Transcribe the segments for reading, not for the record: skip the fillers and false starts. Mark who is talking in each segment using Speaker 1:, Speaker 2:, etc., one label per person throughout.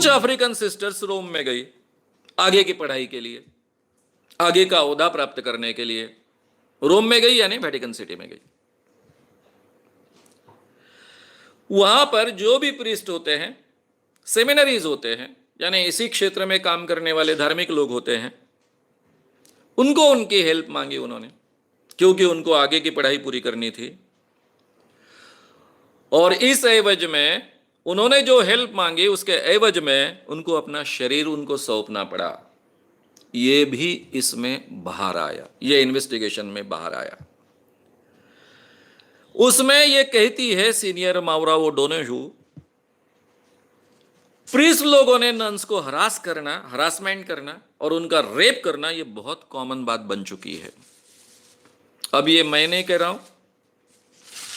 Speaker 1: कुछ African sisters रोम में गई आगे की पढ़ाई के लिए, आगे का ओहदा प्राप्त करने के लिए। रोम में गई यानी वेटिकन सिटी में गई। वहां पर जो भी प्रीस्ट होते हैं, सेमिनरीज होते हैं, यानी इसी क्षेत्र में काम करने वाले धार्मिक लोग होते हैं, उनको उनकी हेल्प मांगी उन्होंने, क्योंकि उनको आगे की पढ़ाई पूरी करनी थी। और इस एवज में उन्होंने जो हेल्प मांगी, उसके एवज में उनको अपना शरीर उनको सौंपना पड़ा। ये भी इसमें बाहर आया, ये इन्वेस्टिगेशन में बाहर आया। उसमें ये कहती है सीनियर मावराओ डोनोहू, प्रीस्ट लोगों ने नन्स को हरासमेंट करना और उनका रेप करना, ये बहुत कॉमन बात बन चुकी है। अब ये मैं नहीं कह रहा हूं,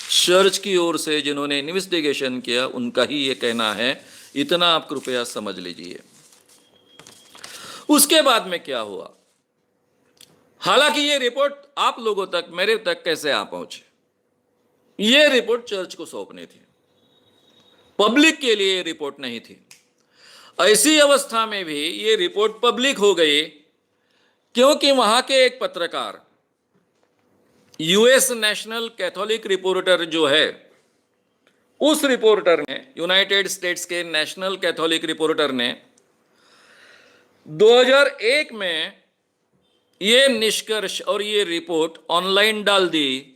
Speaker 1: चर्च की ओर से जिन्होंने इन्वेस्टिगेशन किया उनका ही ये कहना है, इतना आप कृपया समझ लीजिए। उसके बाद में क्या हुआ? हालांकि ये रिपोर्ट आप लोगों तक, मेरे तक कैसे आ पहुंचे? ये रिपोर्ट चर्च को सौंपनी थी, पब्लिक के लिए रिपोर्ट नहीं थी। ऐसी अवस्था में भी ये रिपोर्ट पब्लिक हो गई क्योंकि वहां के एक पत्रकार, यूएस नेशनल कैथोलिक रिपोर्टर जो है, उस रिपोर्टर ने, यूनाइटेड स्टेट्स के नेशनल कैथोलिक रिपोर्टर ने 2001 में ये निष्कर्ष और ये रिपोर्ट ऑनलाइन डाल दी।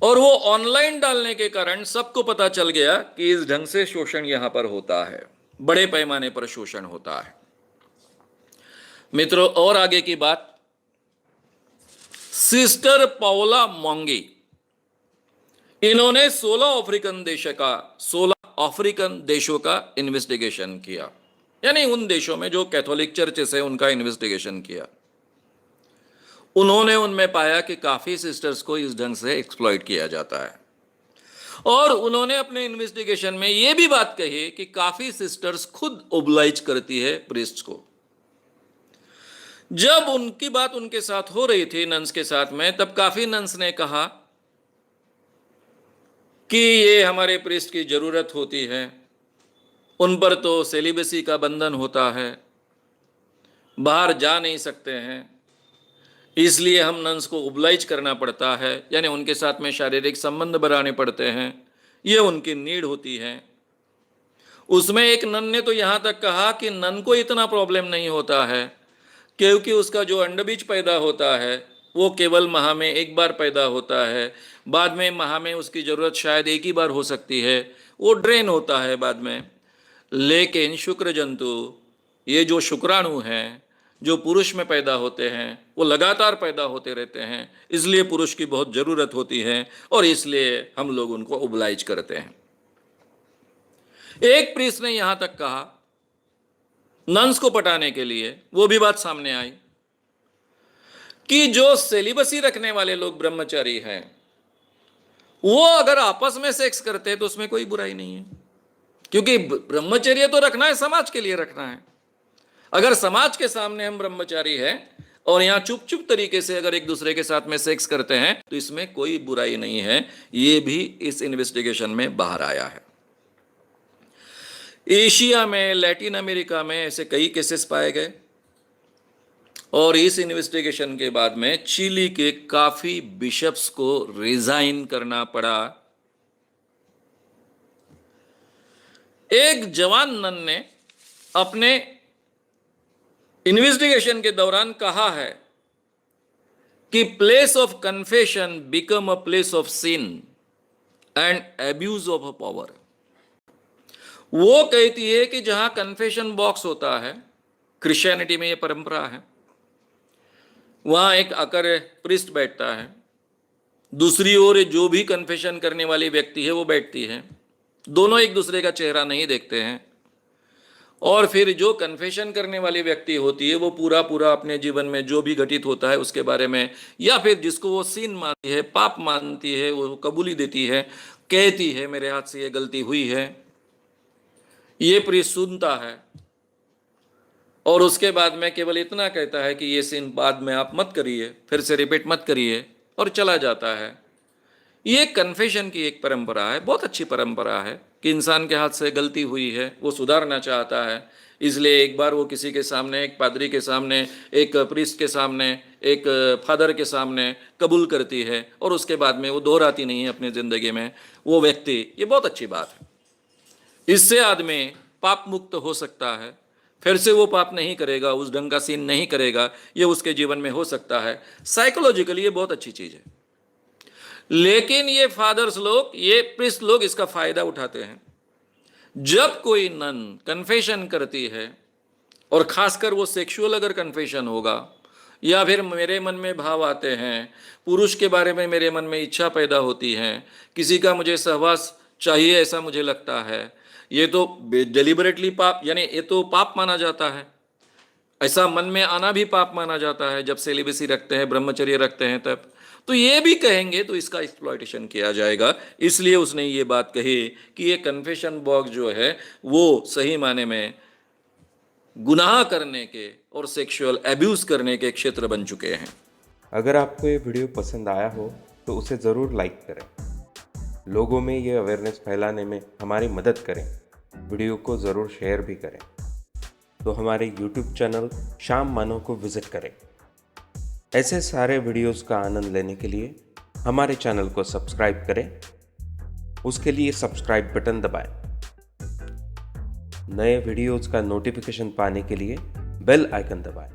Speaker 1: और वो ऑनलाइन डालने के कारण सबको पता चल गया कि इस ढंग से शोषण यहां पर होता है, बड़े पैमाने पर शोषण होता है। मित्रों, और आगे की बात, सिस्टर पाओला मोंगी, इन्होंने 16 अफ्रीकन देशों का इन्वेस्टिगेशन किया, यानी उन देशों में जो कैथोलिक चर्चेस है उनका इन्वेस्टिगेशन किया। उन्होंने उनमें पाया कि काफी सिस्टर्स को इस ढंग से एक्सप्लॉइट किया जाता है। और उन्होंने अपने इन्वेस्टिगेशन में यह भी बात कही कि काफी सिस्टर्स खुद ओब्लाइज करती है प्रीस्ट को। जब उनकी बात उनके साथ हो रही थी, नन्स के साथ में, तब काफी नन्स ने कहा कि ये हमारे प्रीस्ट की जरूरत होती है, उन पर तो सेलिबेसी का बंधन होता है, बाहर जा नहीं सकते हैं, इसलिए हम नन्स को ओब्लाइज करना पड़ता है, यानी उनके साथ में शारीरिक संबंध बनाने पड़ते हैं, ये उनकी नीड होती है। उसमें एक नन ने तो यहाँ तक कहा कि नन को इतना प्रॉब्लम नहीं होता है क्योंकि उसका जो अंडबीज पैदा होता है वो केवल माह में एक बार पैदा होता है, बाद में माह में उसकी ज़रूरत शायद एक ही बार हो सकती है, वो ड्रेन होता है बाद में। लेकिन शुक्र जंतु, ये जो शुक्राणु हैं जो पुरुष में पैदा होते हैं, वो लगातार पैदा होते रहते हैं, इसलिए पुरुष की बहुत ज़रूरत होती है और इसलिए हम लोग उनको ओब्लाइज करते हैं। एक प्रीस्ट ने यहाँ तक कहा नन्स को पटाने के लिए, वो भी बात सामने आई कि जो सेलिबसी रखने वाले लोग ब्रह्मचारी हैं, वो अगर आपस में सेक्स करते हैं तो उसमें कोई बुराई नहीं है, क्योंकि ब्रह्मचर्य तो रखना है, समाज के लिए रखना है। अगर समाज के सामने हम ब्रह्मचारी हैं और यहां चुप चुप तरीके से अगर एक दूसरे के साथ में सेक्स करते हैं तो इसमें कोई बुराई नहीं है। ये भी इस इन्वेस्टिगेशन में बाहर आया है। एशिया में, लैटिन अमेरिका में ऐसे कई केसेस पाए गए और इस इन्वेस्टिगेशन के बाद में चिली के काफी बिशप्स को रिजाइन करना पड़ा। एक जवान नन ने अपने इन्वेस्टिगेशन के दौरान कहा है कि place of confession become a place of sin and abuse of a power. वो कहती है कि जहां कन्फेशन बॉक्स होता है, क्रिश्चियनिटी में ये परंपरा है, वहां एक आकर प्रीस्ट बैठता है, दूसरी ओर जो भी कन्फेशन करने वाली व्यक्ति है वो बैठती है, दोनों एक दूसरे का चेहरा नहीं देखते हैं। और फिर जो कन्फेशन करने वाली व्यक्ति होती है वो पूरा पूरा अपने जीवन में जो भी घटित होता है उसके बारे में, या फिर जिसको वो सीन मानती है, पाप मानती है, वो कबूली देती है, कहती है मेरे हाथ से ये गलती हुई है। ये प्रीस्ट सुनता है और उसके बाद में केवल इतना कहता है कि ये सीन बाद में आप मत करिए, फिर से रिपीट मत करिए, और चला जाता है। ये कन्फेशन की एक परंपरा है, बहुत अच्छी परंपरा है कि इंसान के हाथ से गलती हुई है, वो सुधारना चाहता है, इसलिए एक बार वो किसी के सामने, एक पादरी के सामने, एक प्रीस्ट के सामने, एक फादर के सामने कबूल करती है और उसके बाद में वो दोहराती नहीं है अपनी ज़िंदगी में वो व्यक्ति। ये बहुत अच्छी बात है। इससे आदमी पाप मुक्त हो सकता है, फिर से वो पाप नहीं करेगा, उस ढंग का सीन नहीं करेगा, ये उसके जीवन में हो सकता है। साइकोलॉजिकली ये बहुत अच्छी चीज़ है। लेकिन ये फादर्स लोग, ये प्रीस्ट लोग इसका फायदा उठाते हैं। जब कोई नन कन्फेशन करती है, और खासकर वो सेक्सुअल अगर कन्फेशन होगा, या फिर मेरे मन में भाव आते हैं, पुरुष के बारे में मेरे मन में इच्छा पैदा होती है, किसी का मुझे सहवास चाहिए ऐसा मुझे लगता है, ये तो डेलिबरेटली पाप, यानी ये तो पाप माना जाता है। ऐसा मन में आना भी पाप माना जाता है जब सेलिबेसी रखते हैं, ब्रह्मचर्य रखते हैं तब। तो ये भी कहेंगे तो इसका एक्सप्लॉयटेशन किया जाएगा। इसलिए उसने ये बात कही कि ये कन्फेशन बॉक्स जो है वो सही माने में गुनाह करने के और सेक्सुअल एब्यूज करने के क्षेत्र बन चुके हैं।
Speaker 2: अगर आपको ये वीडियो पसंद आया हो तो उसे ज़रूर लाइक करें, लोगों में ये अवेयरनेस फैलाने में हमारी मदद करें। वीडियो को ज़रूर शेयर भी करें। तो हमारे YouTube चैनल शाम मानव को विज़िट करें। ऐसे सारे वीडियोस का आनंद लेने के लिए हमारे चैनल को सब्सक्राइब करें। उसके लिए सब्सक्राइब बटन दबाएं। नए वीडियोस का नोटिफिकेशन पाने के लिए बेल आइकन दबाएं।